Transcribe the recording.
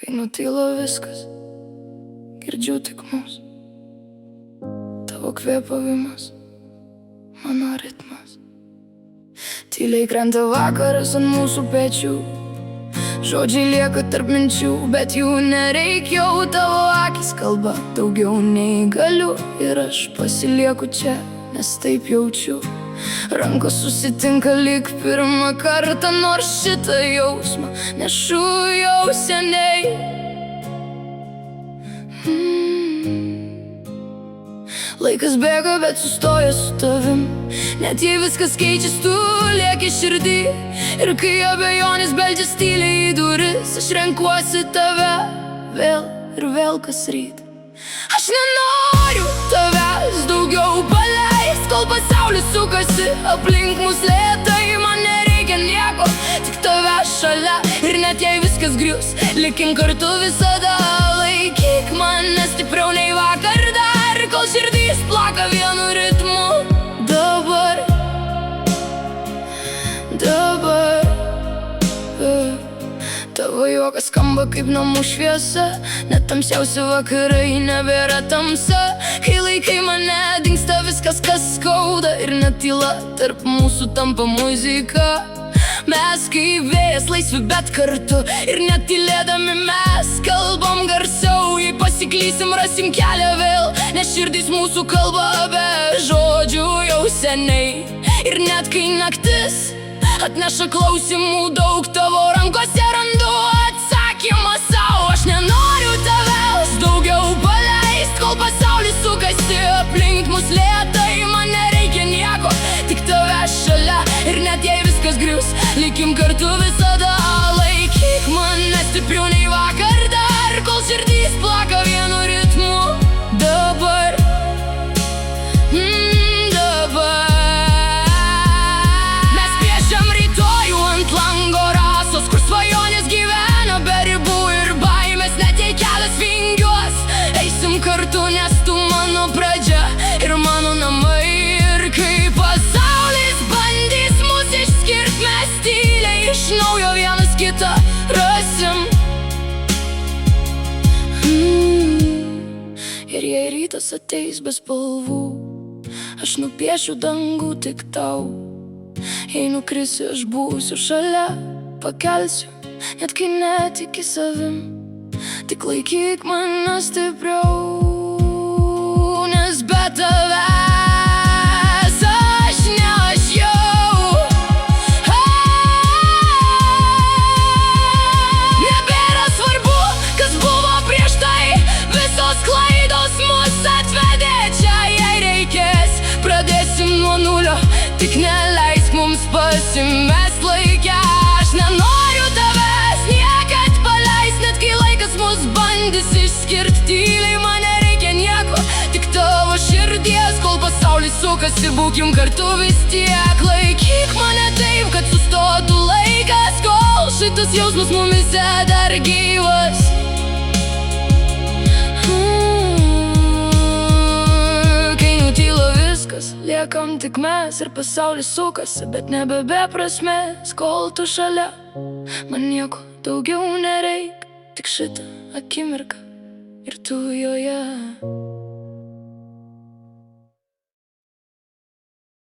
Kai nutylo viskas, girdžiu tik mus. Tavo kvėpavimas, mano ritmas. Tyliai krenta vakaras ant mūsų pečių. Žodžiai lieka tarp minčių, bet jų nereikia, jau tavo akis kalba daugiau nei galiu. Ir aš pasilieku čia, nes taip jaučiu. Rankos susitinka lyg pirmą kartą, nors šitą jausmą nešu jau seniai. Laikas bėga, bet sustoja su tavim. Net jei viskas keičias, tu lieki širdį. Ir kai abejonės beldžias tyliai į duris, aš renkuosi tave vėl ir vėl kas ryt. Aš nenoriu tavęs daugiau paleist, kol pasaulis sukasi aplink mus lėtai. Man nereikia nieko, tik tavęs šalia. Ir net jei viskas grius, likim kartu visada. Laikyk mane stipriau nei vakar dar, kol širdys plaka vienu ritmu. Dabar, dabar tavo juokas skamba kaip namų šviesa. Net tamsiausi vakarai nebėra tamsa. Kai laikai mane, dingsta viskas, kas skauda. Ir net tyla tarp mūsų tampa muzika. Mes kaip vėjas laisvi, bet kartu. Ir net tylėdami mes kalbam garsiau. Jei pasiklysim, rasim kelią vėl, nes širdys mūsų kalba be žodžių jau seniai. Ir net kai naktis atneša klausimų daug, tavo rankose randu atsakymą savo. Aš nenoriu tavęs daugiau paleist, kol pasaulis sukasi aplink mus lėtai. Man nereikia nieko, tik tavęs šalia. Ir net jei viskas grius, likim kartu visada. Laikyk mane stipriau nei vakar dar, kol širdys plaka vienu ritmu. Dabar, dabar mes piešiam rytojų ant lango rasos, kur svajonės gyvena be ribų ir baimės. Net jei kelias vingiuos, eisim kartu, nes tu mano pradžia ir mano namai. Ir kai pasaulis bandys mus išskirt, mes tyliai iš naujo vienas kitą rasim. Ir jei rytas ateis be spalvų, aš nupiešiu dangų tik tau. Jei nukrisi, aš būsiu šalia, pakelsiu, net kai netiki savim. Tik laikyk mane stipriau, nes be tavęs aš ne aš jau. Nebėra svarbu, kas buvo prieš tai. Visos klaidos mus atvedė čia. Jei reikės, pradėsim nuo nulio, tik neleisk mums pasimest laike. Aš nenoriu tavęs niekad paleist, net kai laikas mus bandys išskirt. Tyliai man nereikia nieko, tik tavo širdies. Kol pasaulis sukasi, būkim kartu vis tiek. Laikyk mane taip, kad sustotų laikas, kol šitas jausmas mumise dar gyvas. Kai nutylo viskas, liekam tik mes ir pasaulis sukasi, bet nebe be prasmės. Kol tu šalia, man nieko daugiau nereik, tik šitą akimirką ir tu joje.